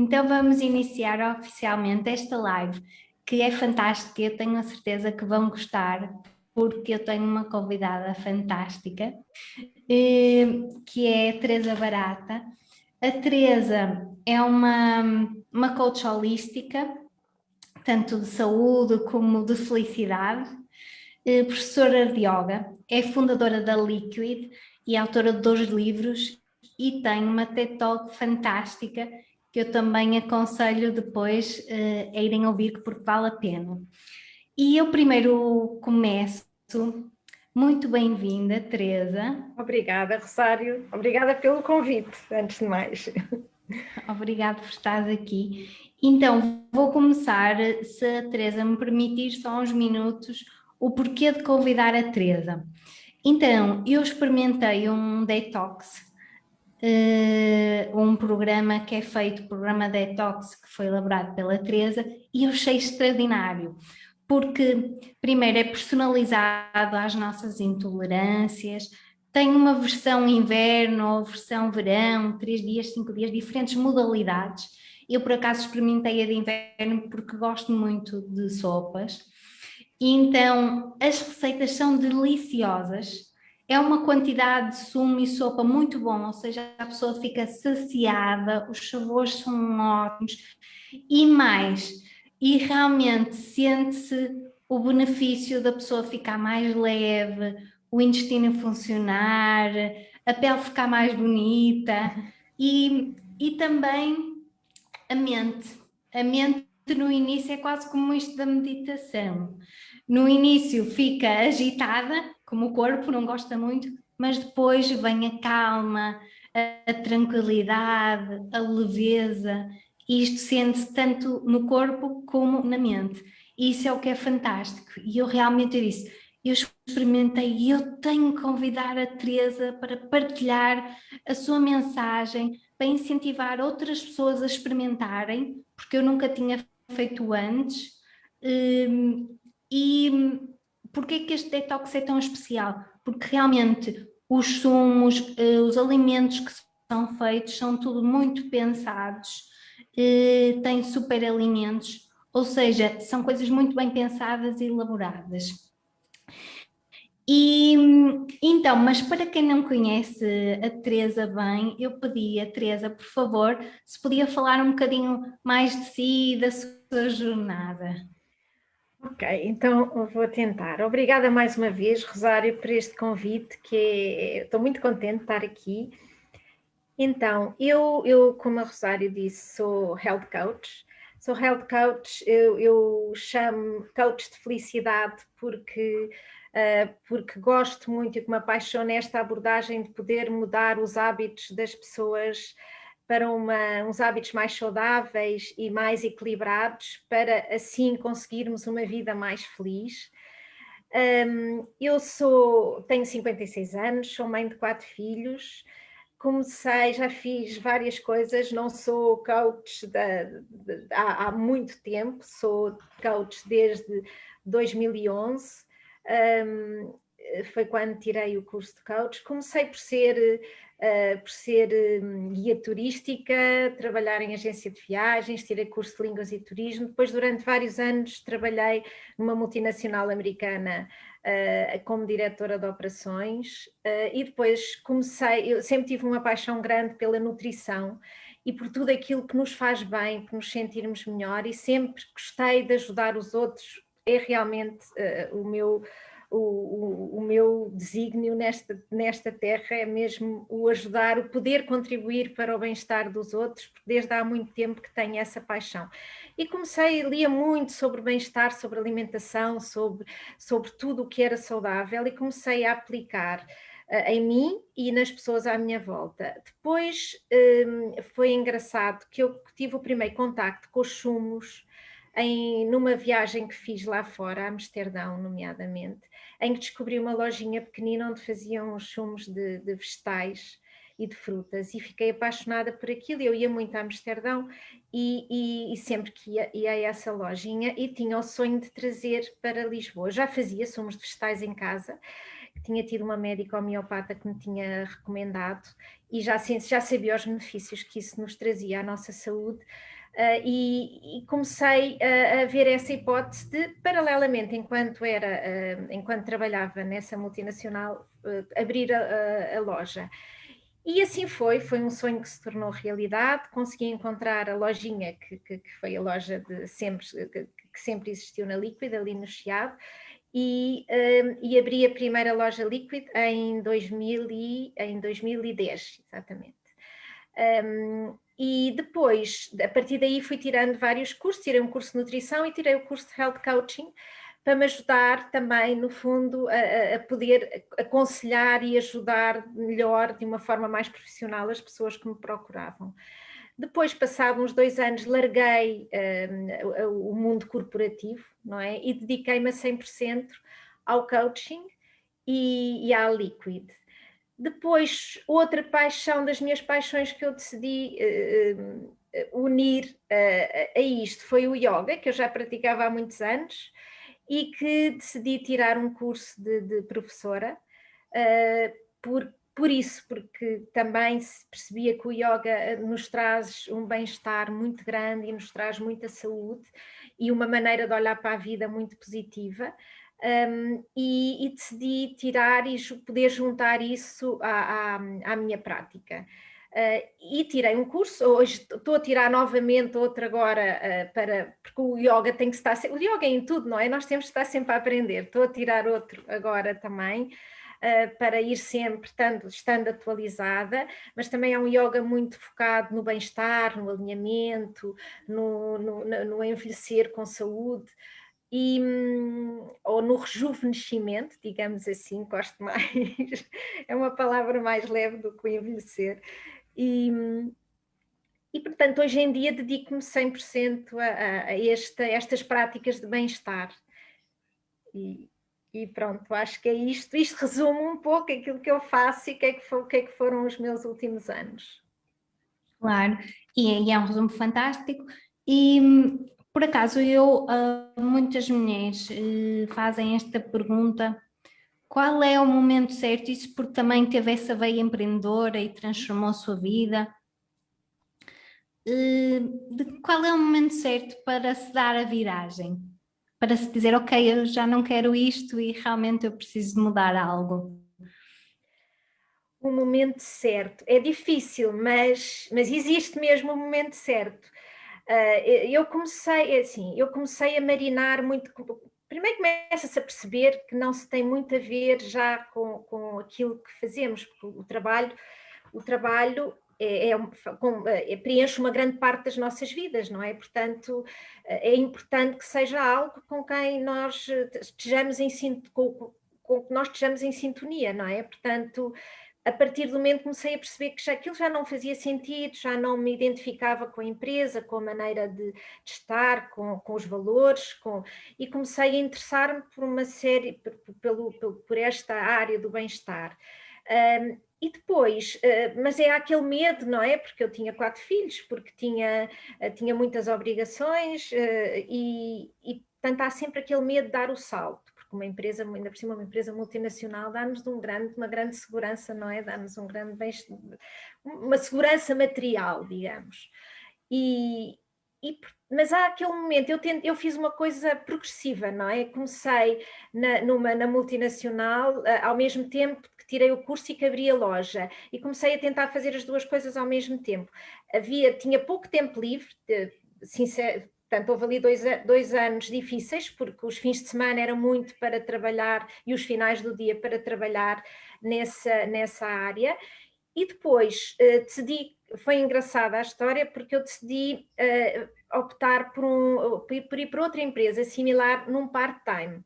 Então vamos iniciar oficialmente esta live, que é fantástica, eu tenho a certeza que vão gostar, porque eu tenho uma convidada fantástica, que é a Teresa Barata. A Teresa é uma coach holística, tanto de saúde como de felicidade, professora de yoga, é fundadora da Liquid e autora de 2 livros e tem uma TED Talk fantástica que eu também aconselho depois a irem ouvir porque vale a pena. E eu primeiro começo, muito bem-vinda, Teresa. Obrigada, Rosário. Obrigada pelo convite, antes de mais. Obrigada por estares aqui. Então, vou começar, se a Teresa me permitir, só uns minutos, o porquê de convidar a Teresa. Então, eu experimentei um detox, um programa que é feito, programa detox, que foi elaborado pela Teresa, e eu achei extraordinário, porque primeiro é personalizado às nossas intolerâncias, tem uma versão inverno ou versão verão, 3 dias, 5 dias, diferentes modalidades. Eu por acaso experimentei a de inverno porque gosto muito de sopas, e então as receitas são deliciosas. É uma quantidade de sumo e sopa muito bom, ou seja, a pessoa fica saciada, os sabores são ótimos e realmente sente-se o benefício da pessoa ficar mais leve, o intestino funcionar, a pele ficar mais bonita e também a mente. A mente no início é quase como isto da meditação. No início fica agitada, como o corpo não gosta muito, mas depois vem a calma, a tranquilidade, a leveza, e isto sente-se tanto no corpo como na mente. E isso é o que é fantástico. E eu realmente disse, eu experimentei e eu tenho que convidar a Teresa para partilhar a sua mensagem, para incentivar outras pessoas a experimentarem, porque eu nunca tinha feito antes. E porquê que este detox é tão especial? Porque realmente os sumos, os alimentos que são feitos são tudo muito pensados, têm super alimentos, ou seja, são coisas muito bem pensadas e elaboradas. E então, mas para quem não conhece a Teresa bem, eu pedi a Teresa, por favor, se podia falar um bocadinho mais de si e da sua jornada. Ok, então eu vou tentar. Obrigada mais uma vez, Rosário, por este convite, estou muito contente de estar aqui. Então, eu, como a Rosário disse, sou health coach. Sou health coach, eu chamo coach de felicidade porque gosto muito e que me apaixona esta abordagem de poder mudar os hábitos das pessoas para uns hábitos mais saudáveis e mais equilibrados, para assim conseguirmos uma vida mais feliz. Tenho 56 anos, sou mãe de 4 filhos, comecei, já fiz várias coisas, não sou coach há muito tempo, sou coach desde 2011, foi quando tirei o curso de coach. Comecei por ser guia turística, trabalhar em agência de viagens, tirei curso de línguas e turismo. Depois, durante vários anos, trabalhei numa multinacional americana como diretora de operações, e depois eu sempre tive uma paixão grande pela nutrição e por tudo aquilo que nos faz bem, por nos sentirmos melhor, e sempre gostei de ajudar os outros. É realmente o meu desígnio nesta terra, é mesmo o ajudar, o poder contribuir para o bem-estar dos outros, porque desde há muito tempo que tenho essa paixão. E lia muito sobre bem-estar, sobre alimentação, sobre tudo o que era saudável, e comecei a aplicar em mim e nas pessoas à minha volta. Depois foi engraçado que eu tive o primeiro contacto com os sumos numa viagem que fiz lá fora, a Amsterdão, nomeadamente, em que descobri uma lojinha pequenina onde faziam os sumos de vegetais e de frutas, e fiquei apaixonada por aquilo. Eu ia muito a Amsterdão e sempre que ia a essa lojinha, e tinha o sonho de trazer para Lisboa. Já fazia sumos de vegetais em casa, tinha tido uma médica homeopata que me tinha recomendado, e já sabia os benefícios que isso nos trazia à nossa saúde, E comecei a ver essa hipótese de, paralelamente, enquanto trabalhava nessa multinacional, abrir a loja. E assim foi um sonho que se tornou realidade. Consegui encontrar a lojinha que foi a loja que sempre existiu na Liquid, ali no Chiado, e abri a primeira loja Liquid em 2010, exatamente. E depois, a partir daí, fui tirando vários cursos, tirei um curso de nutrição e tirei o curso de health coaching, para me ajudar também, no fundo, a poder aconselhar e ajudar melhor, de uma forma mais profissional, as pessoas que me procuravam. Depois, passados uns 2 anos, larguei o mundo corporativo, não é? E dediquei-me a 100% ao coaching e à Liquid. Depois, outra paixão das minhas paixões que eu decidi unir a isto foi o yoga, que eu já praticava há muitos anos e que decidi tirar um curso de professora, por isso, porque também se percebia que o yoga nos traz um bem-estar muito grande e nos traz muita saúde e uma maneira de olhar para a vida muito positiva. E decidi tirar e poder juntar isso à minha prática. E tirei um curso, hoje estou a tirar novamente outro agora, porque o yoga tem que estar sempre, o yoga é em tudo, não é? Nós temos que estar sempre a aprender. Estou a tirar outro agora também, para ir sempre estando atualizada, mas também é um yoga muito focado no bem-estar, no alinhamento, no envelhecer com saúde. Ou no rejuvenescimento, digamos assim, gosto mais, é uma palavra mais leve do que o envelhecer. E portanto, hoje em dia dedico-me 100% a estas práticas de bem-estar. E pronto, acho que é isto. Isto resume um pouco aquilo que eu faço e o que é que foram os meus últimos anos. Claro, e é um resumo fantástico. E por acaso muitas mulheres fazem esta pergunta: qual é o momento certo? Isso porque também teve essa veia empreendedora e transformou a sua vida. Qual é o momento certo para se dar a viragem? Para se dizer, ok, eu já não quero isto e realmente eu preciso de mudar algo. O momento certo é difícil, mas existe mesmo o momento certo. Eu comecei a marinar muito. Primeiro começa-se a perceber que não se tem muito a ver já com aquilo que fazemos, porque o trabalho preenche uma grande parte das nossas vidas, não é? Portanto, é importante que seja algo com quem nós estejamos com que nós estejamos em sintonia, não é? Portanto, a partir do momento comecei a perceber que aquilo já não fazia sentido, já não me identificava com a empresa, com a maneira de estar, com os valores, e comecei a interessar-me por uma série, por esta área do bem-estar. E depois, mas é aquele medo, não é? Porque eu tinha 4 filhos, porque tinha muitas obrigações, portanto há sempre aquele medo de dar o salto. Uma empresa, ainda por cima uma empresa multinacional, dá-nos uma grande segurança, não é? Dá-nos uma segurança material, digamos. Mas há aquele momento, eu fiz uma coisa progressiva, não é? Comecei na multinacional, ao mesmo tempo que tirei o curso e que abri a loja, e comecei a tentar fazer as duas coisas ao mesmo tempo. Tinha pouco tempo livre, sincero. Portanto, houve ali 2 anos difíceis, porque os fins de semana eram muito para trabalhar e os finais do dia para trabalhar nessa área. E depois foi engraçada a história, porque eu decidi optar por ir para outra empresa similar num part-time.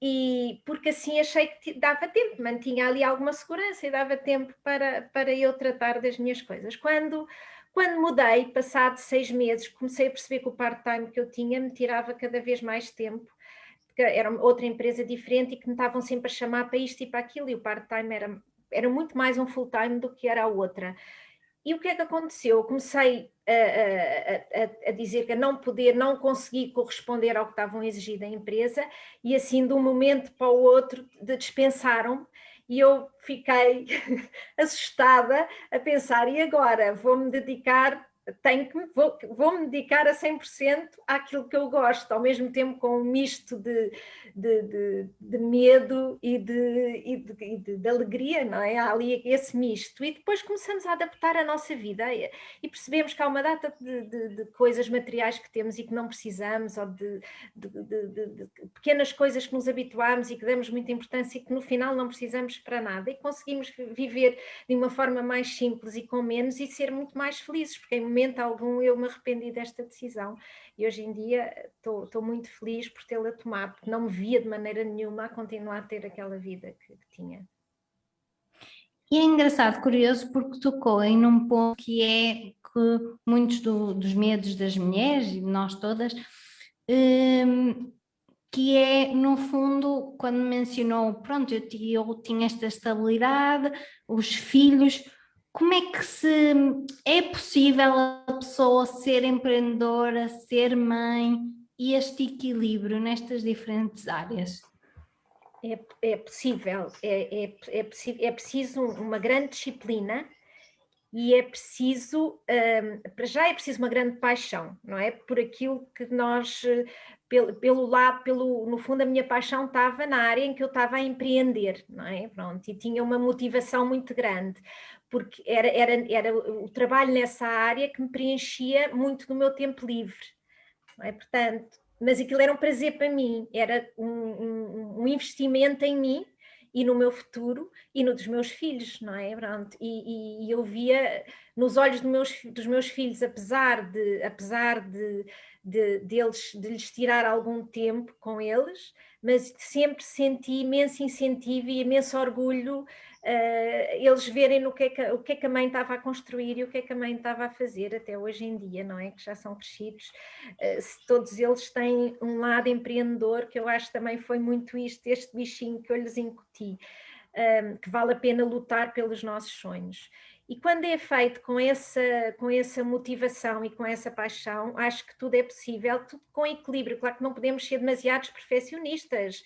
E porque assim achei que dava tempo, mantinha ali alguma segurança e dava tempo para eu tratar das minhas coisas. Quando mudei, passado 6 meses, comecei a perceber que o part-time que eu tinha me tirava cada vez mais tempo, porque era outra empresa diferente e que me estavam sempre a chamar para isto e para aquilo, e o part-time era muito mais um full-time do que era a outra. E o que é que aconteceu? Eu comecei a dizer que não consegui corresponder ao que estavam a exigir da empresa, e assim de um momento para o outro dispensaram-me. E eu fiquei assustada a pensar, e agora vou-me dedicar vou-me dedicar a 100% àquilo que eu gosto, ao mesmo tempo com um misto de medo e de alegria, não é? Há ali esse misto. E depois começamos a adaptar a nossa vida e percebemos que há uma data de coisas materiais que temos e que não precisamos, ou de pequenas coisas que nos habituámos e que damos muita importância e que no final não precisamos para nada, e conseguimos viver de uma forma mais simples e com menos e ser muito mais felizes, porque em momento algum eu me arrependi desta decisão e hoje em dia estou muito feliz por tê-la tomado, porque não me via de maneira nenhuma a continuar a ter aquela vida que tinha. E é engraçado, curioso, porque tocou em um ponto que é que muitos dos medos das mulheres, e de nós todas, que é, no fundo, quando mencionou, pronto, eu tinha esta estabilidade, os filhos, como é que é possível a pessoa ser empreendedora, ser mãe e este equilíbrio nestas diferentes áreas? É possível, é preciso uma grande disciplina e é preciso, para já é preciso uma grande paixão, não é? Por aquilo que nós, no fundo a minha paixão estava na área em que eu estava a empreender, não é? Pronto, e tinha uma motivação muito grande, porque era o trabalho nessa área que me preenchia muito do meu tempo livre, não é? Portanto, mas aquilo era um prazer para mim, era um investimento em mim e no meu futuro e no dos meus filhos, não é? Pronto. E eu via nos olhos dos meus filhos, apesar de lhes tirar algum tempo com eles, mas sempre senti imenso incentivo e imenso orgulho, eles verem o que é que a mãe estava a construir e o que é que a mãe estava a fazer até hoje em dia, não é? Que já são crescidos. Todos eles têm um lado empreendedor, que eu acho também foi muito este bichinho que eu lhes incuti, que vale a pena lutar pelos nossos sonhos. E quando é feito com essa motivação e com essa paixão, acho que tudo é possível, tudo com equilíbrio. Claro que não podemos ser demasiados perfeccionistas.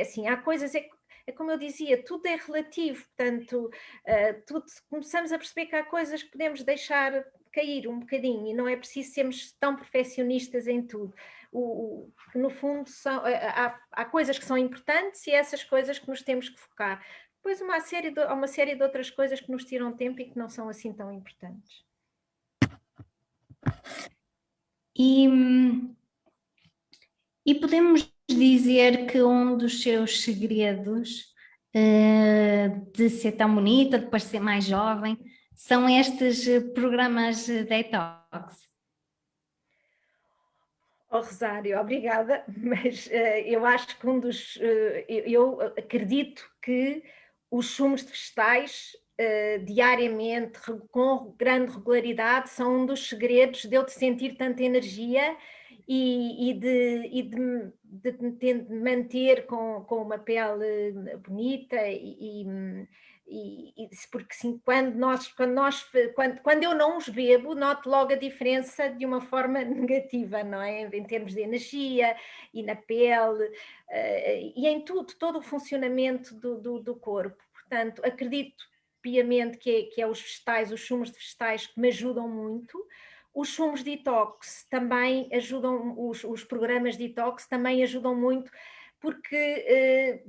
Assim, há coisas, é como eu dizia, tudo é relativo, portanto, começamos a perceber que há coisas que podemos deixar cair um bocadinho e não é preciso sermos tão perfeccionistas em tudo. No fundo, há coisas que são importantes e essas coisas que nos temos que focar. Depois há uma série de outras coisas que nos tiram tempo e que não são assim tão importantes. E podemos dizer que um dos seus segredos de ser tão bonita, de parecer mais jovem, são estes programas detox. Oh, Rosário, obrigada, mas eu acho que eu acredito que os sumos de vegetais diariamente, com grande regularidade, são um dos segredos de eu te sentir tanta energia e de manter com uma pele bonita porque sim, quando eu não os bebo, noto logo a diferença de uma forma negativa, não é? Em termos de energia e na pele e em todo o funcionamento do corpo. Portanto, acredito piamente que é os vegetais, os sumos de vegetais que me ajudam muito. Os sumos detox também ajudam, os programas detox também ajudam muito, porque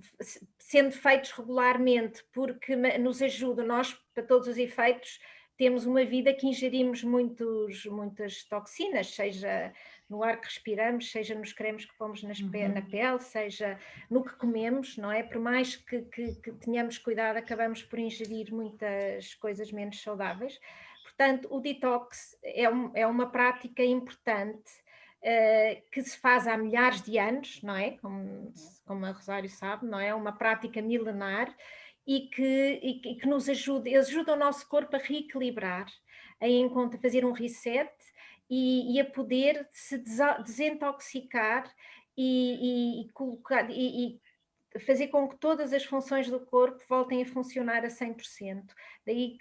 sendo feitos regularmente, porque nos ajudam, nós, para todos os efeitos, temos uma vida que ingerimos muitas toxinas, seja no ar que respiramos, seja nos cremes que pomos na pele, seja no que comemos, não é? Por mais que tenhamos cuidado, acabamos por ingerir muitas coisas menos saudáveis. Portanto, o detox é uma prática importante que se faz há milhares de anos, não é? Como a Rosário sabe, não é? Uma prática milenar e que nos ajuda o nosso corpo a reequilibrar, a fazer um reset e a poder se desintoxicar e fazer com que todas as funções do corpo voltem a funcionar a 100%. Daí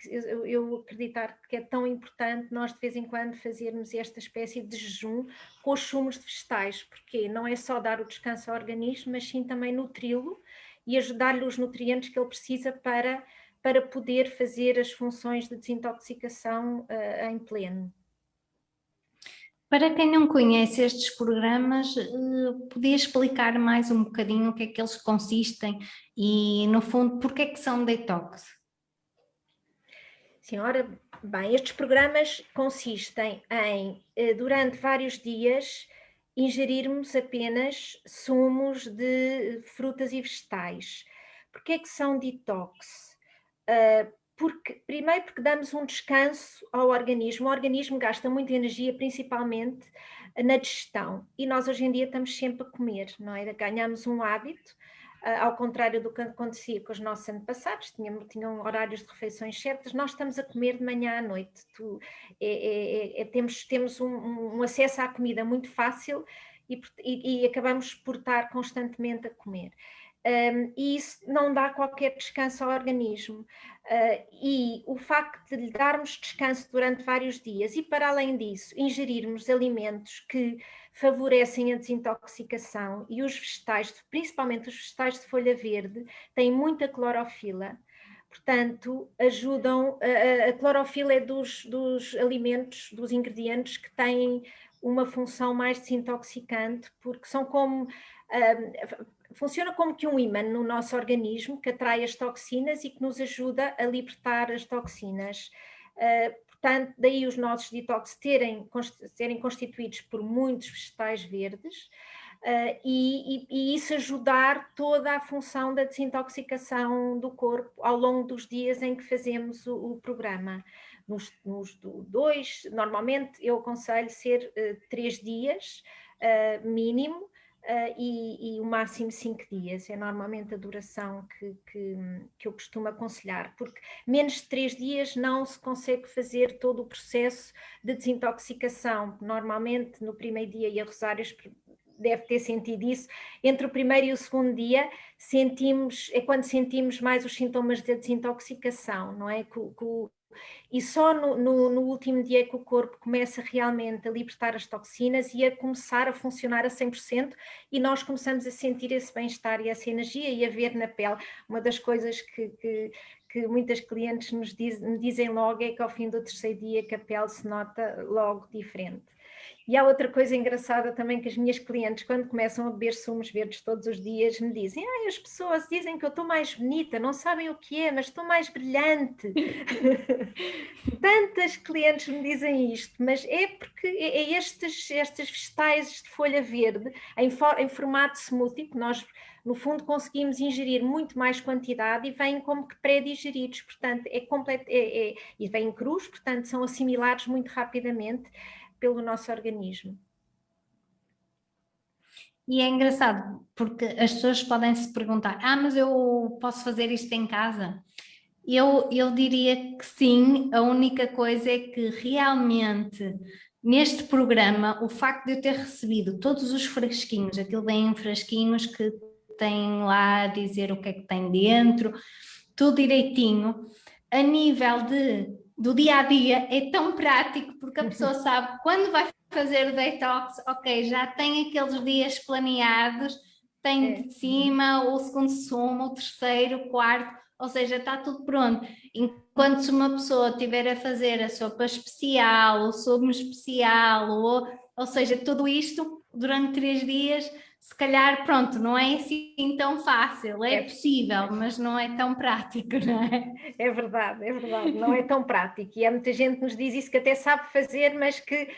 eu acreditar que é tão importante nós de vez em quando fazermos esta espécie de jejum com os sumos de vegetais, porque não é só dar o descanso ao organismo, mas sim também nutri-lo e ajudar-lhe os nutrientes que ele precisa para poder fazer as funções de desintoxicação em pleno. Para quem não conhece estes programas, podia explicar mais um bocadinho o que é que eles consistem e, no fundo, porque é que são detox? Sim, ora bem, estes programas consistem em, durante vários dias, ingerirmos apenas sumos de frutas e vegetais. Porquê é que são detox? Primeiro porque damos um descanso ao organismo. O organismo gasta muita energia, principalmente na digestão, e nós hoje em dia estamos sempre a comer, não é? Ganhamos um hábito, ao contrário do que acontecia com os nossos antepassados, tinham horários de refeições certas, nós estamos a comer de manhã à noite. Temos um acesso à comida muito fácil e acabamos por estar constantemente a comer. E isso não dá qualquer descanso ao organismo. E o facto de lhe darmos descanso durante vários dias e, para além disso, ingerirmos alimentos que favorecem a desintoxicação, e os vegetais, principalmente os vegetais de folha verde, têm muita clorofila. Portanto, ajudam, a clorofila é dos alimentos, dos ingredientes que têm uma função mais desintoxicante, porque são como... funciona como que um ímã no nosso organismo que atrai as toxinas e que nos ajuda a libertar as toxinas. Portanto, daí os nossos detox serem constituídos por muitos vegetais verdes, e isso ajudar toda a função da desintoxicação do corpo ao longo dos dias em que fazemos o programa. Normalmente eu aconselho ser 3 dias mínimo, e o máximo 5 dias, é normalmente a duração que eu costumo aconselhar, porque menos de 3 dias não se consegue fazer todo o processo de desintoxicação. Normalmente no primeiro dia, e a Rosário deve ter sentido isso, entre o primeiro e o segundo dia é quando sentimos mais os sintomas da desintoxicação, não é? E só no último dia que o corpo começa realmente a libertar as toxinas e a começar a funcionar a 100%, e nós começamos a sentir esse bem-estar e essa energia e a ver na pele. Uma das coisas que muitas clientes me dizem logo é que ao fim do 3º dia que a pele se nota logo diferente. E há outra coisa engraçada também, que as minhas clientes, quando começam a beber sumos verdes todos os dias, me dizem: as pessoas dizem que eu estou mais bonita, não sabem o que é, mas estou mais brilhante. Tantas clientes me dizem isto, mas é porque estes vegetais de folha verde, em formato smoothie, que nós, no fundo, conseguimos ingerir muito mais quantidade e vêm como que pré-digeridos, portanto, e vêm crus, portanto, são assimilados muito rapidamente pelo nosso organismo. E é engraçado, porque as pessoas podem se perguntar: mas eu posso fazer isto em casa? Eu diria que sim, a única coisa é que realmente neste programa, o facto de eu ter recebido todos os frasquinhos, aquilo vem em frasquinhos que têm lá a dizer o que é que tem dentro, tudo direitinho, a nível do dia a dia é tão prático, porque a pessoa sabe quando vai fazer o detox, ok, já tem aqueles dias planeados, tem de cima o segundo sumo, o terceiro, o quarto, ou seja, está tudo pronto. Enquanto se uma pessoa estiver a fazer a sopa especial, o sumo especial, ou seja, tudo isto durante 3 dias, se calhar, pronto, não é assim tão fácil, é possível, mas não é tão prático, não é? É verdade, não é tão prático, e há muita gente que nos diz isso, que até sabe fazer, mas que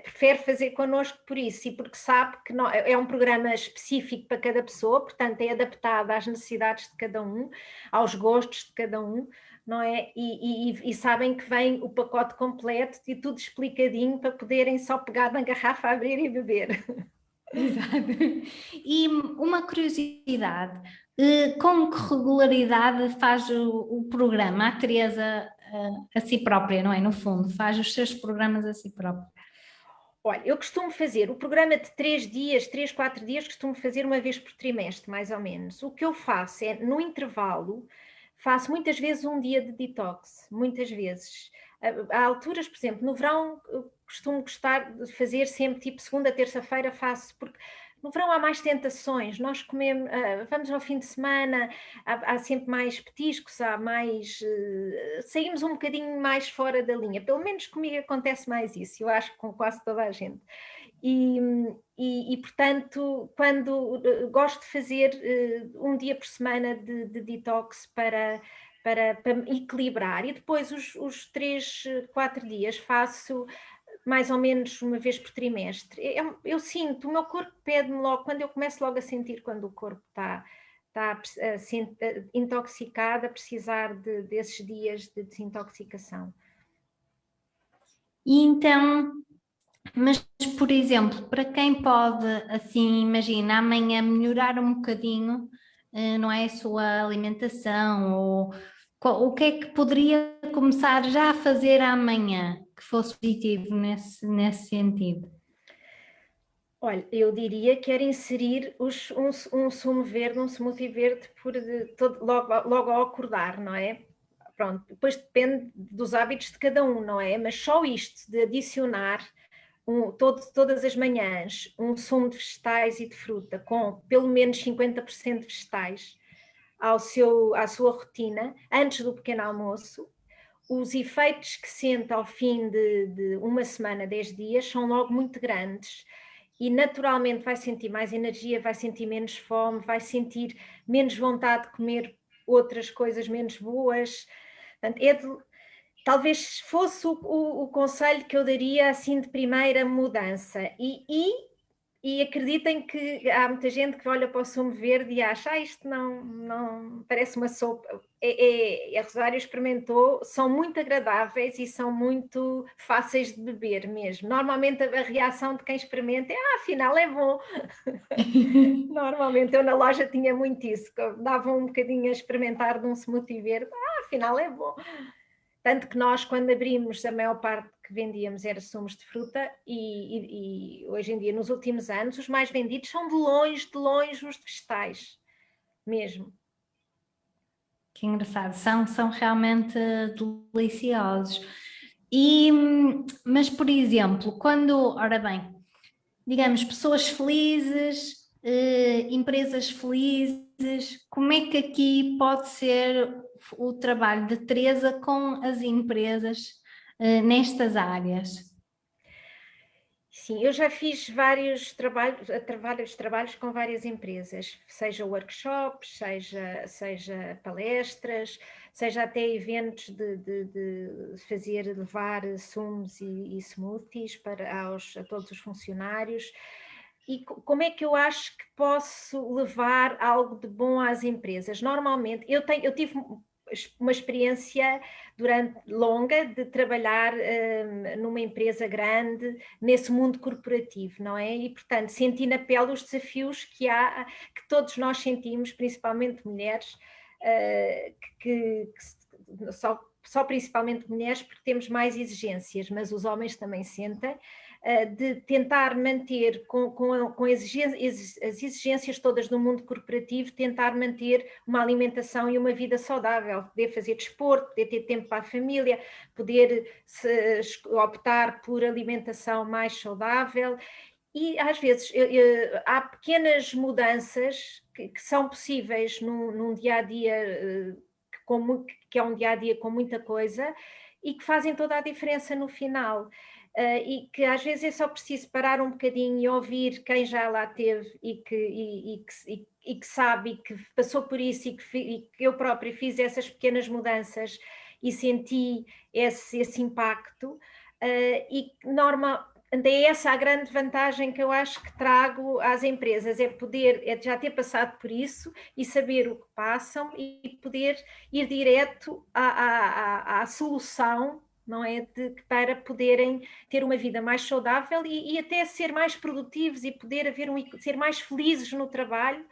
prefere fazer connosco por isso, e porque sabe que não, é um programa específico para cada pessoa, portanto é adaptado às necessidades de cada um, aos gostos de cada um, não é? E sabem que vem o pacote completo e tudo explicadinho para poderem só pegar na garrafa, abrir e beber. Exato. E uma curiosidade, com que regularidade faz o programa? A Teresa a si própria, não é? No fundo, faz os seus programas a si própria. Olha, eu costumo fazer o programa de 3 dias, 3, 4 dias, costumo fazer uma vez por trimestre, mais ou menos. O que eu faço é, no intervalo, faço muitas vezes um dia de detox, muitas vezes. Há alturas, por exemplo, no verão, eu costumo gostar de fazer sempre, tipo segunda, terça-feira, faço, porque no verão há mais tentações, nós comemos, vamos ao fim de semana, há sempre mais petiscos, há mais, saímos um bocadinho mais fora da linha, pelo menos comigo acontece mais isso, eu acho que com quase toda a gente. Portanto, quando gosto de fazer um dia por semana de detox para equilibrar, e depois os 3, 4 dias faço mais ou menos uma vez por trimestre. Eu sinto, o meu corpo pede-me logo, quando eu começo logo a sentir quando o corpo está intoxicado, a precisar desses dias de desintoxicação. E então, mas por exemplo, para quem pode, assim, imagina, amanhã melhorar um bocadinho, não é, a sua alimentação, ou o que é que poderia começar já a fazer amanhã que fosse positivo nesse sentido? Olha, eu diria que era inserir um sumo verde, um smoothie verde logo ao acordar, não é? Pronto, depois depende dos hábitos de cada um, não é? Mas só isto de adicionar todas as manhãs um sumo de vegetais e de fruta com pelo menos 50% de vegetais à sua rotina, antes do pequeno almoço, os efeitos que sente ao fim de uma semana, 10 dias, são logo muito grandes. E naturalmente vai sentir mais energia, vai sentir menos fome, vai sentir menos vontade de comer outras coisas menos boas. Portanto, talvez fosse o conselho que eu daria assim de primeira mudança. E acreditem que há muita gente que olha para o sumo verde e acha, isto não parece uma sopa. A Rosário experimentou, são muito agradáveis e são muito fáceis de beber mesmo. Normalmente a reação de quem experimenta é, afinal é bom. Normalmente eu na loja tinha muito isso, dava um bocadinho a experimentar de um smoothie verde, afinal é bom. Tanto que nós, quando abrimos, a maior parte que vendíamos era sumos de fruta e hoje em dia, nos últimos anos, os mais vendidos são de longe os de vegetais, mesmo. Que engraçado, são realmente deliciosos. Mas, por exemplo, ora bem, digamos, pessoas felizes, empresas felizes, como é que aqui pode ser o trabalho de Teresa com as empresas nestas áreas? Sim, eu já fiz vários trabalhos com várias empresas, seja workshops, seja palestras, seja até eventos de levar sumos e smoothies a todos os funcionários. E como é que eu acho que posso levar algo de bom às empresas? Normalmente, eu tive uma experiência longa de trabalhar numa empresa grande, nesse mundo corporativo, não é? E, portanto, senti na pele os desafios que todos nós sentimos, principalmente mulheres, só principalmente mulheres, porque temos mais exigências, mas os homens também sentem, de tentar manter com as exigências todas do mundo corporativo, tentar manter uma alimentação e uma vida saudável, poder fazer desporto, poder ter tempo para a família, poder optar por alimentação mais saudável. E às vezes há pequenas mudanças que são possíveis num dia-a-dia, que é um dia-a-dia com muita coisa, e que fazem toda a diferença no final. E que às vezes é só preciso parar um bocadinho e ouvir quem já lá teve e que sabe e que passou por isso e que eu própria fiz essas pequenas mudanças e senti esse impacto. É essa a grande vantagem que eu acho que trago às empresas, é já ter passado por isso e saber o que passam e poder ir direto à solução, não é? Para poderem ter uma vida mais saudável e até ser mais produtivos e poder ser mais felizes no trabalho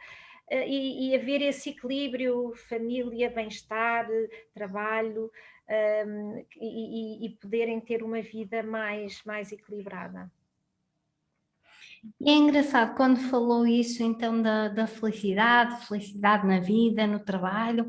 e haver esse equilíbrio, família, bem-estar, trabalho, e poderem ter uma vida mais equilibrada. E é engraçado quando falou isso então da felicidade na vida, no trabalho,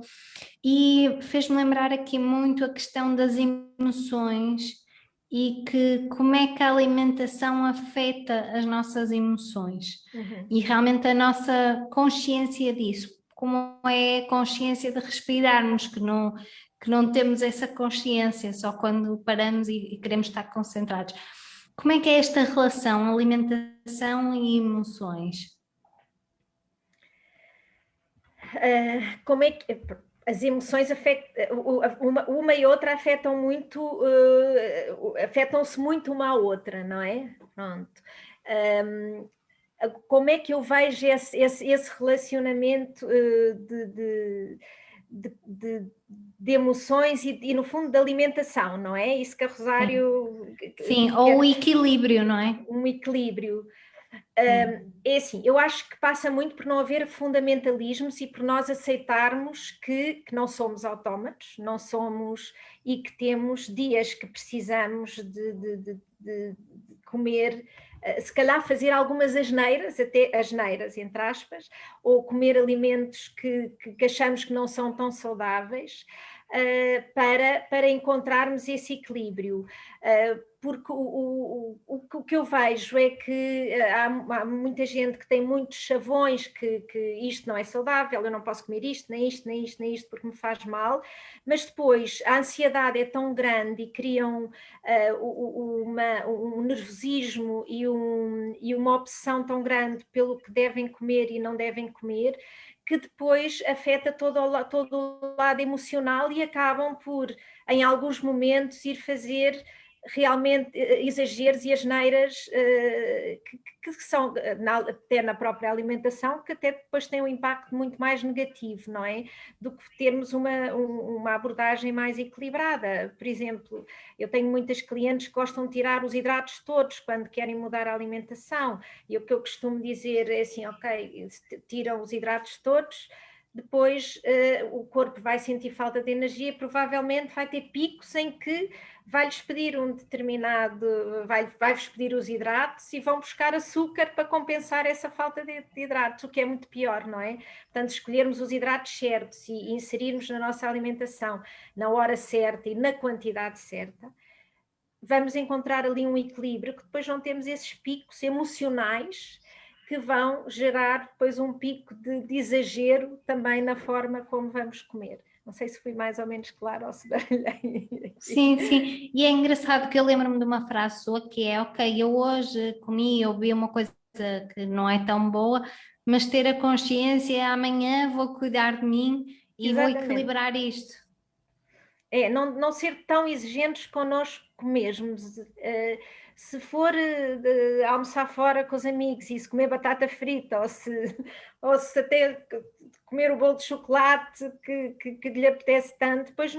e fez-me lembrar aqui muito a questão das emoções e que como é que a alimentação afeta as nossas emoções e realmente a nossa consciência disso, como é a consciência de respirarmos, que não temos essa consciência só quando paramos e queremos estar concentrados. Como é que é esta relação alimentação e emoções? Como é que as emoções uma e outra afetam muito, afetam-se muito uma à outra, não é? Pronto. Como é que eu vejo esse relacionamento de emoções e, no fundo, de alimentação, não é? Isso que a Rosário... Sim, ou o equilíbrio, não é? Um equilíbrio. É assim, eu acho que passa muito por não haver fundamentalismos e por nós aceitarmos que não somos autómatos, não somos, e que temos dias que precisamos de comer, se calhar fazer algumas asneiras, até asneiras, entre aspas, ou comer alimentos que achamos que não são tão saudáveis, para encontrarmos esse equilíbrio. Porque o que eu vejo é que há muita gente que tem muitos chavões que isto não é saudável, eu não posso comer isto, nem isto, nem isto, nem isto, porque me faz mal, mas depois a ansiedade é tão grande e criam um nervosismo e uma obsessão tão grande pelo que devem comer e não devem comer, que depois afeta todo o lado emocional e acabam por, em alguns momentos, ir fazer realmente exageros e asneiras que são até na própria alimentação, que até depois têm um impacto muito mais negativo, não é? Do que termos uma abordagem mais equilibrada. Por exemplo, eu tenho muitas clientes que gostam de tirar os hidratos todos quando querem mudar a alimentação, e o que eu costumo dizer é assim, ok, tiram os hidratos todos, depois o corpo vai sentir falta de energia, provavelmente vai ter picos em que vai-lhes pedir um determinado, vai-vos pedir os hidratos e vão buscar açúcar para compensar essa falta de hidratos, o que é muito pior, não é? Portanto, escolhermos os hidratos certos e inserirmos na nossa alimentação na hora certa e na quantidade certa, vamos encontrar ali um equilíbrio, que depois não temos esses picos emocionais que vão gerar depois um pico de exagero também na forma como vamos comer. Não sei se fui mais ou menos clara ou se baralhei. Sim, sim. E é engraçado que eu lembro-me de uma frase sua que é: ok, eu hoje comi ou bebi uma coisa que não é tão boa, mas ter a consciência, amanhã vou cuidar de mim e vou Exatamente. equilibrar isto. É, não ser tão exigentes connosco mesmos. Se for almoçar fora com os amigos e se comer batata frita, ou se até comer o bolo de chocolate que lhe apetece tanto, depois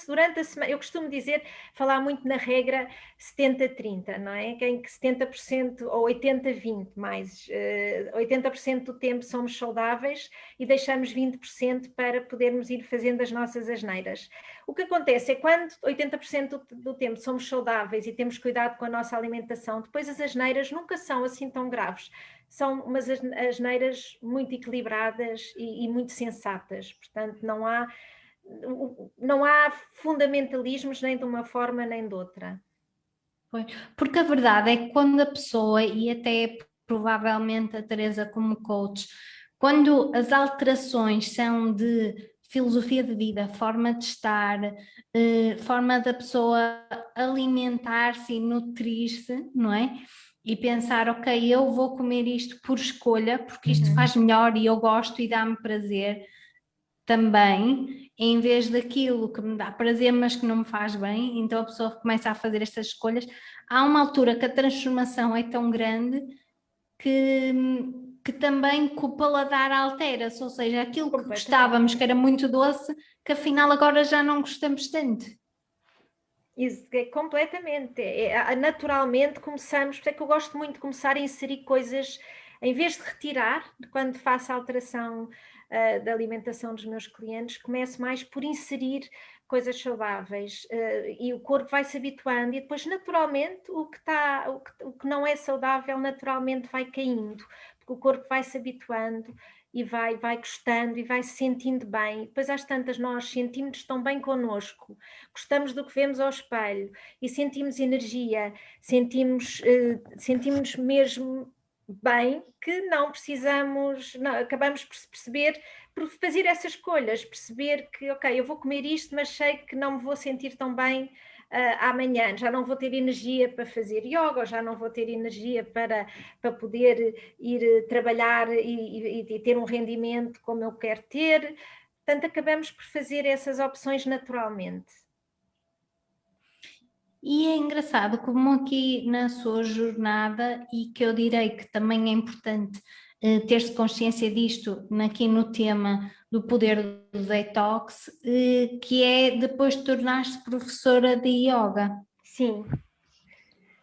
durante a semana, eu costumo dizer, falar muito na regra 70-30, não é? Em que 70% ou 80-20 mais, 80% do tempo somos saudáveis e deixamos 20% para podermos ir fazendo as nossas asneiras. O que acontece é que quando 80% do tempo somos saudáveis e temos cuidado com a nossa alimentação, depois as asneiras nunca são assim tão graves. São umas asneiras muito equilibradas e muito sensatas. Portanto, não há fundamentalismos nem de uma forma nem de outra. Porque a verdade é que quando a pessoa, e até provavelmente a Teresa como coach, quando as alterações são de filosofia de vida, forma de estar, forma da pessoa alimentar-se e nutrir-se, não é? E pensar, ok, eu vou comer isto por escolha, porque isto faz melhor e eu gosto e dá-me prazer também, em vez daquilo que me dá prazer, mas que não me faz bem, então a pessoa começa a fazer estas escolhas. Há uma altura que a transformação é tão grande que, que também que o paladar altera-se, ou seja, aquilo que gostávamos, que era muito doce, que afinal agora já não gostamos tanto. Isso, completamente. Naturalmente começamos, por é que eu gosto muito de começar a inserir coisas, em vez de retirar, quando faço a alteração da alimentação dos meus clientes, começo mais por inserir coisas saudáveis e o corpo vai se habituando e depois naturalmente o que não é saudável naturalmente vai caindo, porque o corpo vai se habituando e vai gostando e vai se sentindo bem. Depois às tantas nós sentimos tão bem connosco, gostamos do que vemos ao espelho e sentimos energia, sentimos mesmo bem, que não precisamos, não, acabamos por perceber, por fazer essas escolhas, perceber que, ok, eu vou comer isto, mas sei que não me vou sentir tão bem amanhã, já não vou ter energia para fazer yoga, ou já não vou ter energia para poder ir trabalhar e ter um rendimento como eu quero ter. Portanto, acabamos por fazer essas opções naturalmente. E é engraçado como aqui na sua jornada, e que eu direi que também é importante ter-se consciência disto aqui no tema do poder do detox, que é depois de tornar-se professora de yoga. Sim.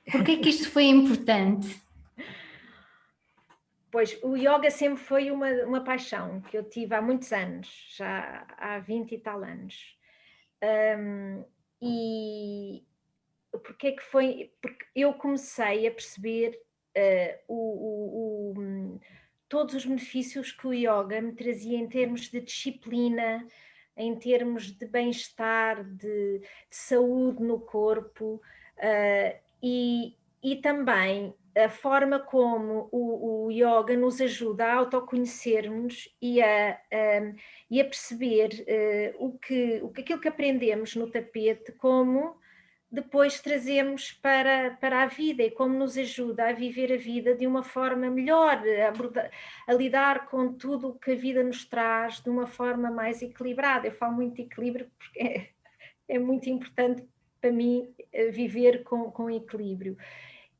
Porquê é que isto foi importante? Pois, o yoga sempre foi uma paixão que eu tive há muitos anos, já há 20 e tal anos. E porque é que foi? Porque eu comecei a perceber todos os benefícios que o yoga me trazia em termos de disciplina, em termos de bem-estar, de saúde no corpo, e também a forma como o yoga nos ajuda a autoconhecermos e a perceber aquilo que aprendemos no tapete, como depois trazemos para a vida e como nos ajuda a viver a vida de uma forma melhor, a lidar com tudo o que a vida nos traz de uma forma mais equilibrada. Eu falo muito de equilíbrio porque é muito importante para mim viver com equilíbrio.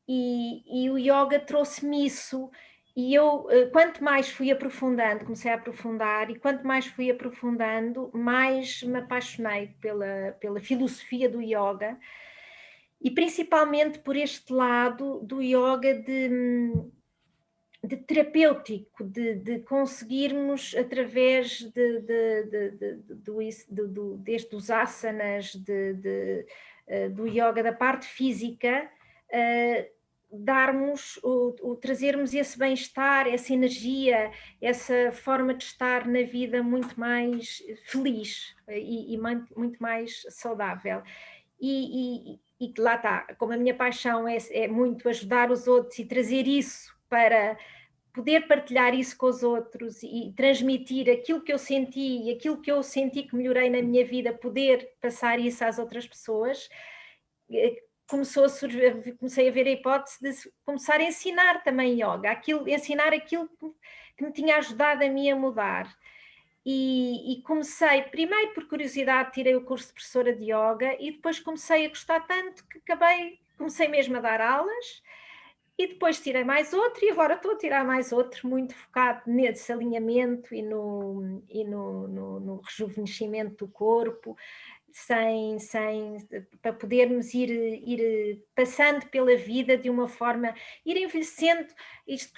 E o yoga trouxe-me isso. E eu, quanto mais fui aprofundando, comecei a aprofundar, e quanto mais fui aprofundando, mais me apaixonei pela filosofia do yoga, e principalmente por este lado do yoga de terapêutico, de conseguirmos, através desde os asanas, do yoga, da parte física, trazermos esse bem-estar, essa energia, essa forma de estar na vida muito mais feliz e muito mais saudável. E lá está, como a minha paixão é muito ajudar os outros e trazer isso para poder partilhar isso com os outros e transmitir aquilo que eu senti e aquilo que eu senti que melhorei na minha vida, poder passar isso às outras pessoas, comecei a ver a hipótese de começar a ensinar também yoga, ensinar aquilo que me tinha ajudado a mim a mudar. E comecei, primeiro por curiosidade, tirei o curso de professora de yoga e depois comecei a gostar tanto que comecei mesmo a dar aulas, e depois tirei mais outro e agora estou a tirar mais outro, muito focado nesse alinhamento e no rejuvenescimento do corpo, para podermos ir passando pela vida de uma forma, ir envelhecendo. Isto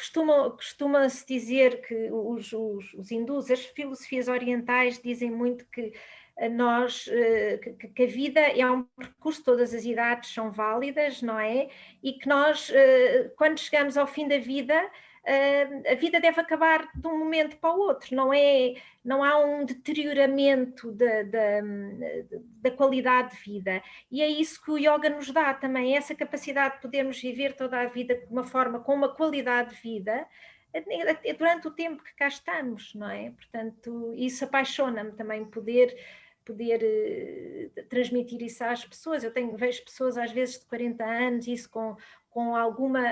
costuma-se dizer que os hindus, as filosofias orientais dizem muito que que a vida é um percurso, todas as idades são válidas, não é? E que nós, quando chegamos ao fim da vida, a vida deve acabar de um momento para o outro, não há um deterioramento da qualidade de vida, e é isso que o yoga nos dá também, essa capacidade de podermos viver toda a vida de uma forma, com uma qualidade de vida, durante o tempo que cá estamos, não é? Portanto, isso apaixona-me também, poder transmitir isso às pessoas. Vejo pessoas às vezes de 40 anos, isso com alguma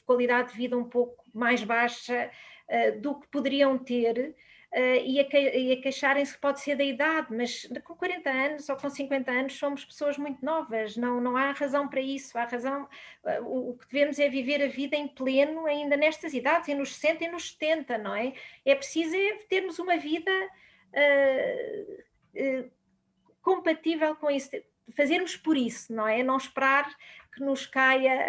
qualidade de vida um pouco mais baixa do que poderiam ter, e a queixarem-se que pode ser da idade, mas com 40 anos ou com 50 anos somos pessoas muito novas, não há razão para isso, há razão, o que devemos é viver a vida em pleno ainda nestas idades, e nos 60 e nos 70, não é? É preciso termos uma vida compatível com isso, fazermos por isso, não é? Não esperar que nos caia,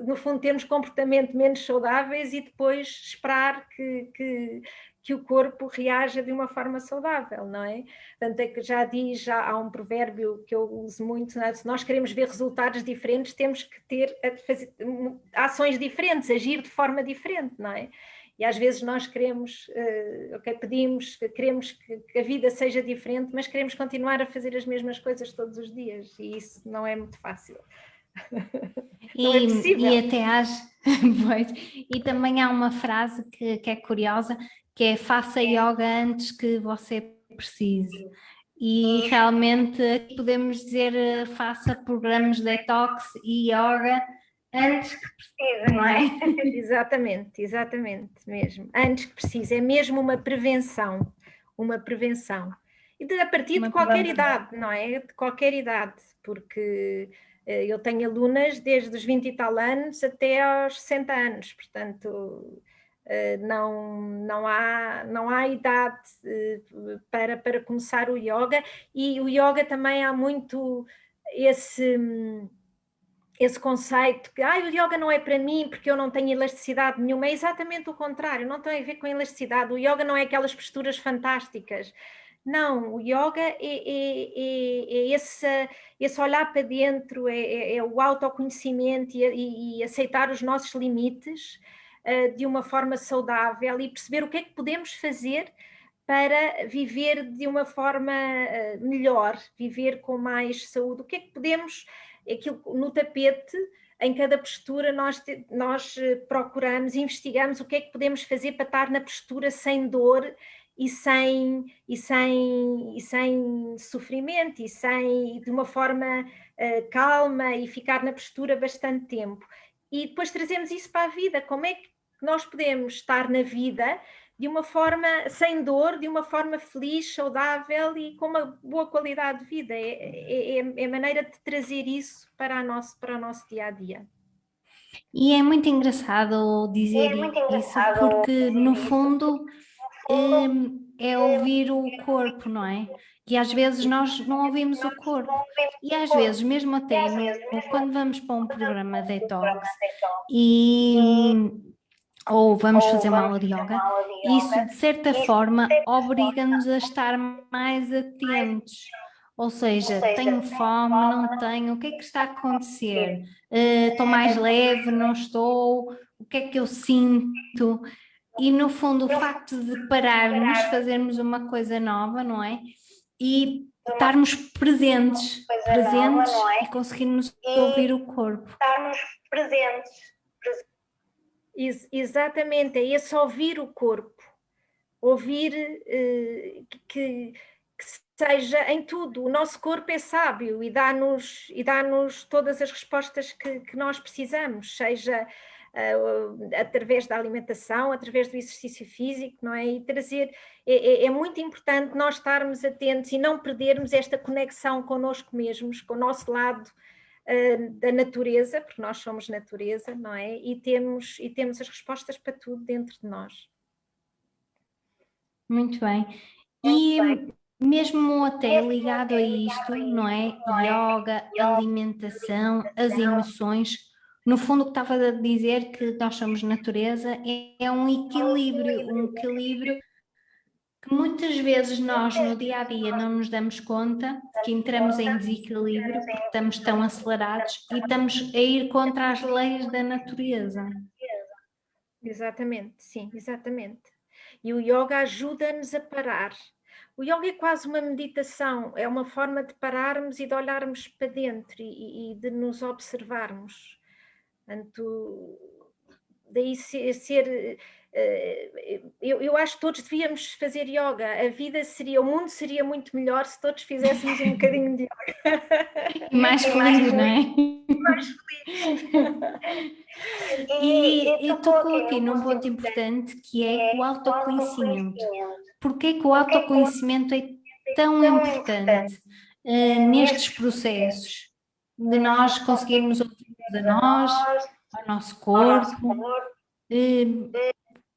no fundo, termos comportamento menos saudáveis e depois esperar que o corpo reaja de uma forma saudável, não é? Portanto, é que já há um provérbio que eu uso muito, é? Se nós queremos ver resultados diferentes, temos que fazer ações diferentes, agir de forma diferente, não é? E às vezes nós queremos, queremos que a vida seja diferente, mas queremos continuar a fazer as mesmas coisas todos os dias, e isso não é muito fácil. Não é possível. E até pois, e também há uma frase que é curiosa, que é faça yoga antes que você precise. E realmente aqui podemos dizer faça programas de detox e yoga antes que precise, não é? Exatamente mesmo. Antes que precise, é mesmo uma prevenção. E a partir de qualquer idade, não é? De qualquer idade, porque eu tenho alunas desde os 20 e tal anos até aos 60 anos, portanto não há idade para começar o yoga, e o yoga também há muito esse conceito que o yoga não é para mim porque eu não tenho elasticidade nenhuma. É exatamente o contrário, não tem a ver com elasticidade. O yoga não é aquelas posturas fantásticas. Não, o yoga é esse olhar para dentro, é o autoconhecimento e aceitar os nossos limites de uma forma saudável, e perceber o que é que podemos fazer para viver de uma forma melhor, viver com mais saúde. O que é que podemos, aquilo no tapete, em cada postura nós procuramos, investigamos o que é que podemos fazer para estar na postura sem dor e sem sofrimento, e de uma forma calma, e ficar na postura bastante tempo. E depois trazemos isso para a vida. Como é que nós podemos estar na vida de uma forma sem dor, de uma forma feliz, saudável e com uma boa qualidade de vida? É a maneira de trazer isso para o nosso dia a dia. E é muito engraçado dizer isso, porque no fundo é ouvir o corpo, não é? E às vezes nós não ouvimos o corpo. E às vezes, mesmo até quando vamos para um programa detox ou vamos fazer uma aula de yoga, isso de certa forma obriga-nos a estar mais atentos. Ou seja, tenho fome, não tenho, o que é que está a acontecer? Estou mais leve, não estou? O que é que eu sinto? E no fundo o facto de pararmos, fazermos uma coisa nova, não é? E estarmos presentes e conseguirmos ouvir o corpo. Estarmos presentes. Exatamente, é esse ouvir o corpo, ouvir que seja em tudo. O nosso corpo é sábio e dá-nos todas as respostas que nós precisamos, seja através da alimentação, através do exercício físico, não é? E trazer, é muito importante nós estarmos atentos e não perdermos esta conexão connosco mesmos, com o nosso lado da natureza, porque nós somos natureza, não é? E temos as respostas para tudo dentro de nós. Muito bem. E mesmo até ligado a isto, não é? Yoga, alimentação, as emoções, no fundo o que estava a dizer, que nós somos natureza, é um equilíbrio que muitas vezes nós no dia a dia não nos damos conta que entramos em desequilíbrio porque estamos tão acelerados e estamos a ir contra as leis da natureza. Exatamente, sim, exatamente. E o yoga ajuda-nos a parar. O yoga é quase uma meditação, é uma forma de pararmos e de olharmos para dentro e de nos observarmos. Portanto, daí eu acho que todos devíamos fazer yoga. O mundo seria muito melhor se todos fizéssemos um bocadinho de yoga. E mais feliz, não é? Mais feliz. E tocou aqui num ponto importante, que é o autoconhecimento. Porquê que o autoconhecimento é tão importante nestes processos de nós conseguirmos ouvir a nós, ao nosso corpo?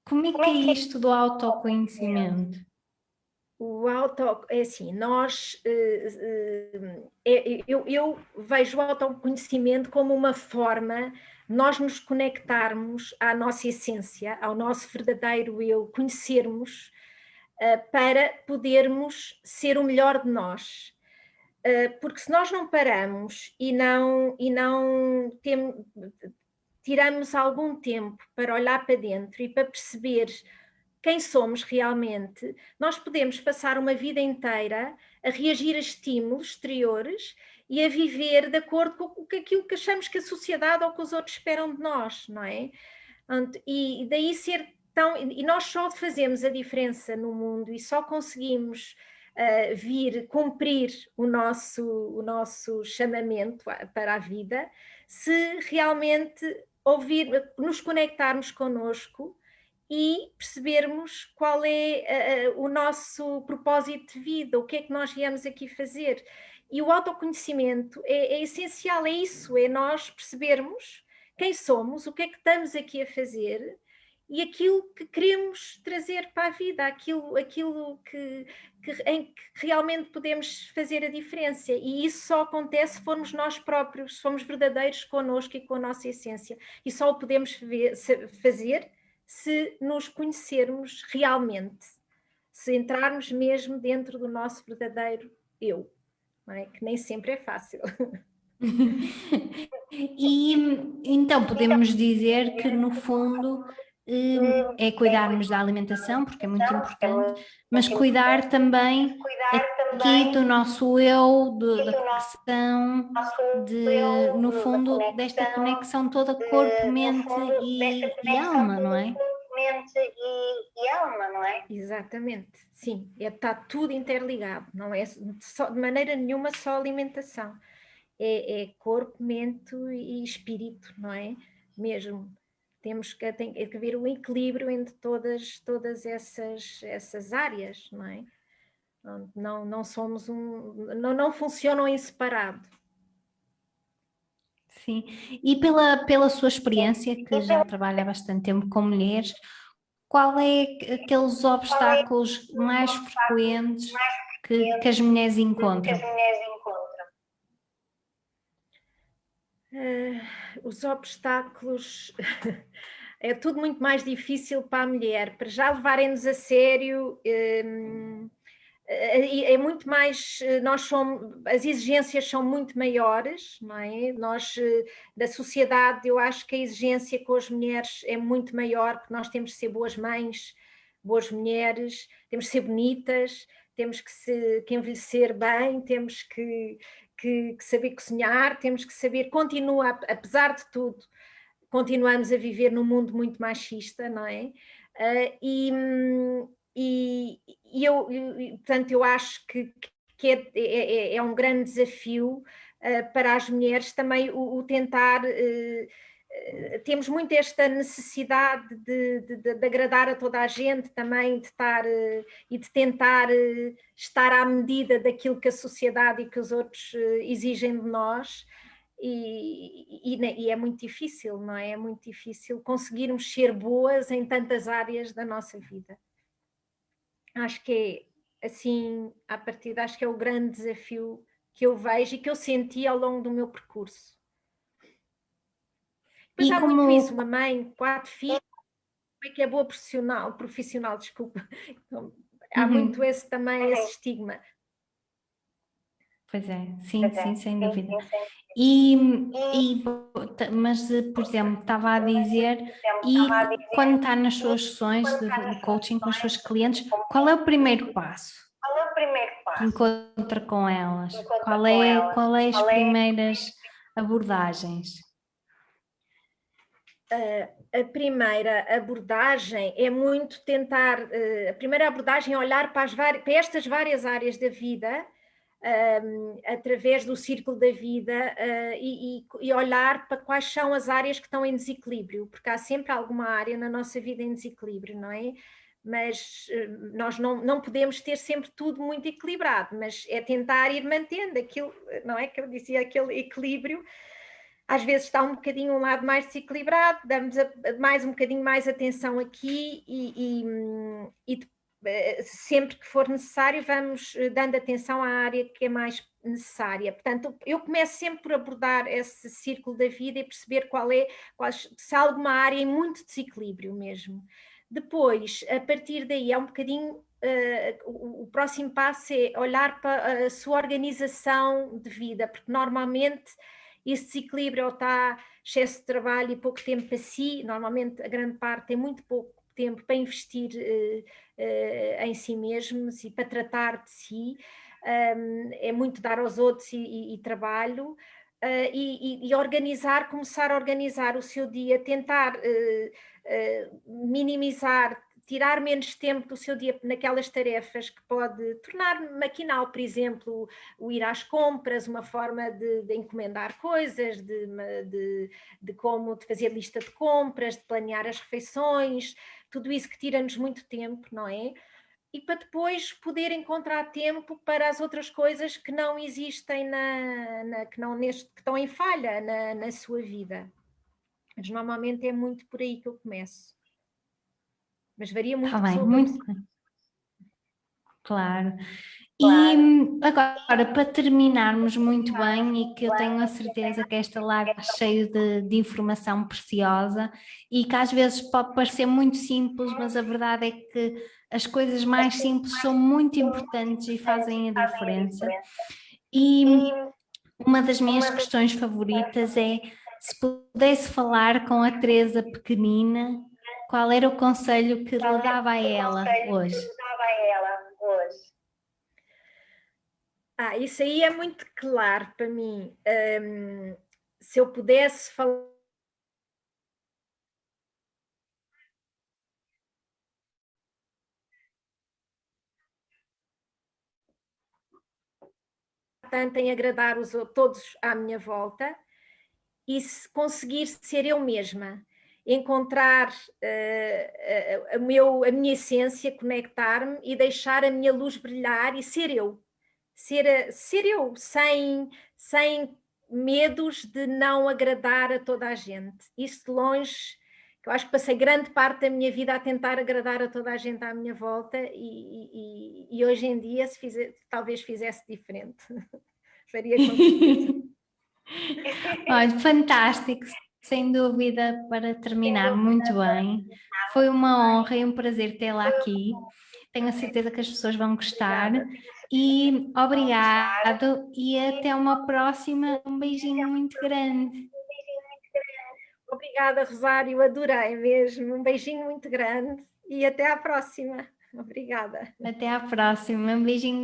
Como é que é isto do autoconhecimento? É assim, eu vejo o autoconhecimento como uma forma de nós nos conectarmos à nossa essência, ao nosso verdadeiro eu, conhecermos para podermos ser o melhor de nós. Porque se nós não paramos e não tiramos algum tempo para olhar para dentro e para perceber quem somos realmente, nós podemos passar uma vida inteira a reagir a estímulos exteriores e a viver de acordo com aquilo que achamos que a sociedade ou que os outros esperam de nós, não é? E daí ser tão... E nós só fazemos a diferença no mundo e só conseguimos vir cumprir o nosso chamamento para a vida se realmente nos conectarmos connosco e percebermos qual é o nosso propósito de vida, o que é que nós viemos aqui fazer. E o autoconhecimento é essencial, é isso, é nós percebermos quem somos, o que é que estamos aqui a fazer e aquilo que queremos trazer para a vida, aquilo em que realmente podemos fazer a diferença. E isso só acontece se formos nós próprios, se formos verdadeiros connosco e com a nossa essência. E só o podemos fazer se nos conhecermos realmente, se entrarmos mesmo dentro do nosso verdadeiro eu, não é? Que nem sempre é fácil. E então podemos dizer que no fundo é cuidarmos da alimentação, porque é muito importante, mas cuidar também aqui do nosso eu, da conexão, no fundo, desta conexão toda corpo, mente e alma, não é? Exatamente, sim, está tudo interligado, não é de maneira nenhuma só alimentação, é corpo, mente e espírito, não é? Mesmo. Tem que haver um equilíbrio entre todas essas áreas, não é? Não somos não funcionam em separado. Sim, e pela sua experiência, que já trabalha há bastante tempo com mulheres, qual é aqueles obstáculos mais frequentes que as mulheres encontram? Os obstáculos é tudo muito mais difícil para a mulher, para já levarem-nos a sério. É muito mais, as exigências são muito maiores, não é? Nós, da sociedade, eu acho que a exigência com as mulheres é muito maior, porque nós temos que ser boas mães, boas mulheres, temos que ser bonitas, temos que envelhecer bem, temos que saber cozinhar, temos que saber, apesar de tudo, continuamos a viver num mundo muito machista, não é? Portanto, eu acho que é um grande desafio para as mulheres também o tentar. Temos muito esta necessidade de agradar a toda a gente também, de estar e de tentar estar à medida daquilo que a sociedade e que os outros exigem de nós. E é muito difícil, não é? É muito difícil conseguirmos ser boas em tantas áreas da nossa vida. Acho que é, assim, à partida, acho que é o grande desafio que eu vejo e que eu senti ao longo do meu percurso. Depois há muito isso, uma mãe, 4 filhos, como é que é boa profissional, desculpa. Então, há muito esse também, esse estigma. Pois é, sim, sem dúvida. Mas, por exemplo, estava a dizer, e quando está nas suas sessões de coaching com as suas clientes, qual é o primeiro passo que encontra com elas? Qual é as primeiras abordagens? A primeira abordagem é muito tentar, a primeira abordagem é olhar para estas várias áreas da vida, através do círculo da vida, e olhar para quais são as áreas que estão em desequilíbrio, porque há sempre alguma área na nossa vida em desequilíbrio, não é? Mas nós não podemos ter sempre tudo muito equilibrado, mas é tentar ir mantendo aquilo, não é que eu dizia, aquele equilíbrio. Às vezes está um bocadinho um lado mais desequilibrado, damos um bocadinho mais atenção aqui e sempre que for necessário vamos dando atenção à área que é mais necessária. Portanto, eu começo sempre por abordar esse círculo da vida e perceber se há alguma área em muito desequilíbrio mesmo. Depois, a partir daí, é um bocadinho... o próximo passo é olhar para a sua organização de vida, porque normalmente esse desequilíbrio ou está excesso de trabalho e pouco tempo para si, normalmente a grande parte tem muito pouco tempo para investir em si mesmos e para tratar de si, é muito dar aos outros e trabalho, e organizar, começar a organizar o seu dia, tentar minimizar, tirar menos tempo do seu dia naquelas tarefas que pode tornar maquinal, por exemplo, o ir às compras, uma forma de encomendar coisas, de como de fazer lista de compras, de planear as refeições, tudo isso que tira-nos muito tempo, não é? E para depois poder encontrar tempo para as outras coisas que não existem, que estão em falha na sua vida. Mas normalmente é muito por aí que eu começo. Mas varia muito Está bem, pessoa muito para pessoa. bem. Claro. E agora, para terminarmos muito bem, e que eu tenho a certeza que esta live está cheia de informação preciosa e que às vezes pode parecer muito simples, mas a verdade é que as coisas mais simples são muito importantes e fazem a diferença. E uma das minhas questões favoritas é: se pudesse falar com a Teresa pequenina, qual era o conselho que lhe dava a ela hoje? Isso aí é muito claro para mim. Se eu pudesse falar tanto em agradar todos à minha volta e se conseguir ser eu mesma, encontrar a minha essência, conectar-me e deixar a minha luz brilhar e ser eu. Ser eu, sem medos de não agradar a toda a gente. Isso de longe, que eu acho que passei grande parte da minha vida a tentar agradar a toda a gente à minha volta e hoje em dia, talvez fizesse diferente. Faria com certeza. Olha, fantástico, sem dúvida, para terminar muito bem. Foi uma honra e um prazer tê-la aqui. Tenho a certeza que as pessoas vão gostar. E obrigado e até uma próxima. Um beijinho muito grande. Obrigada, Rosário, adorei mesmo. Um beijinho muito grande e até à próxima. Obrigada. Até à próxima. Um beijinho.